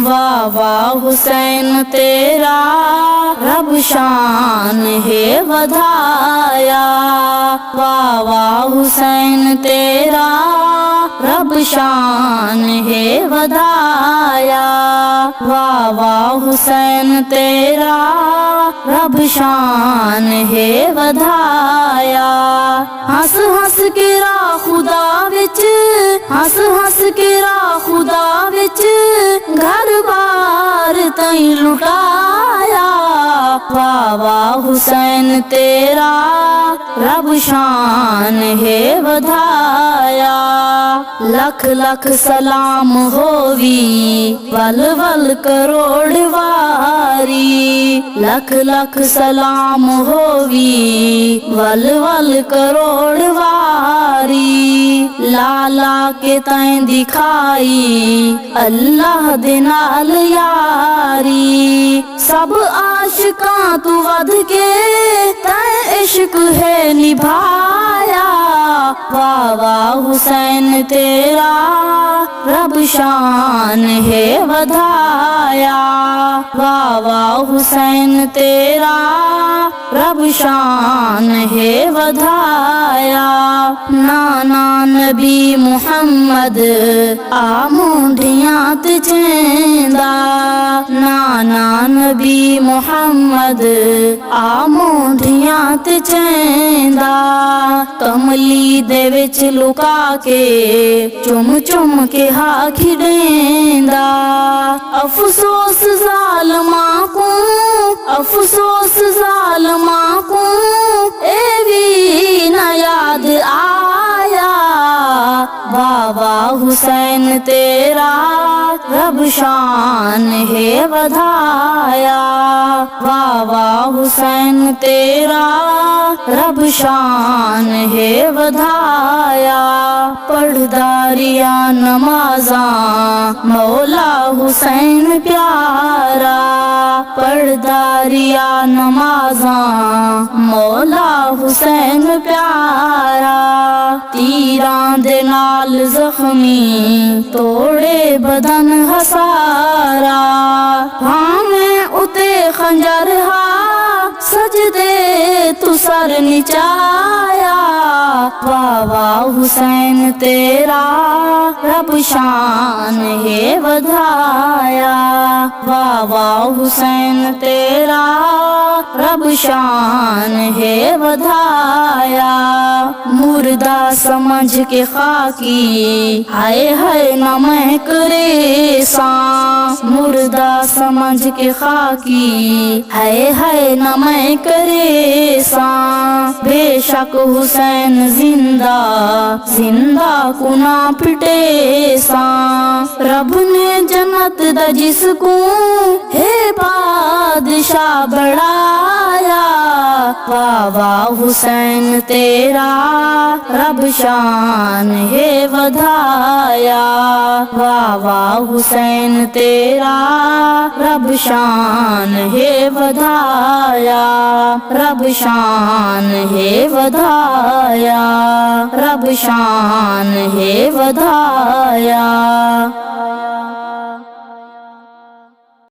واہ واہ حسین تیرا رب شان ہے ودھایا، واہ واہ حسین تیرا رب شان ہے ودھایا، واہ واہ حسین تیرا رب شان ہے ودھایا۔ ہنس ہنس کے راہ خدا وچ، ہنس ہنس کے راہ خدا وچ گھر بار تئیں لٹایا، واہ واہ حسین تیرا رب شان ہے ودھایا۔ لکھ لکھ سلام ہووی ول ول کروڑ واری، لکھ لکھ سلام ہووی ول ول کروڑ واری، لا لا کے تائیں دکھائی اللہ دے نال یاری، سب عاشقاں تو ود کے تائیں عشق ہے نبھایا، واہ واہ حسین تیرا رب شان ہے ودھایا، واہ واہ حسین تیرا رب شان ہے ودھایا۔ نانا نبی محمد آ مونڈیاں تے چیندا، نانا نبی محمد آ مونڈیاں تے چیندا، کملی دے وچ لکا کے چم چم کے ہا کھڑیندا، افسوس ظالماں کو، افسوس ظالماں کو اے وی نہ یاد آیا، واہ واہ حسین تیرا رب شان ہے ودھایا، واہ واہ حسین تیرا رب شان ہے ودھایا۔ پڑھداریا نمازاں مولا حسین پیارا، پڑھداریا نمازاں مولا حسین پیارا، تیراں دے نال زخمی توڑے بدن ہسارا، ہاں اتے خنجر ہا سجدے تو سر نچایا، واہ واہ حسین تیرا رب شان ہے ودھایا، واہ واہ حسین تیرا رب شان ہے ودھایا۔ مردہ سمجھ کے خاکی ہائے ہائے نہ میں کرے ساں، مردہ سمجھ کے خاکی ہائے ہائے نہ میں کرے ساں، بے شک حسین زندہ زندہ کو نہ پٹے ساں، رب نے جنت دا جس کو ہے بادشاہ بڑھایا، واہ واہ حسین تیرا رب شان ہے ودھایا، واہ واہ حسین تیرا رب شان ہے ودھایا، رب شان ہے ودھایا، رب شان ہے ودھایا۔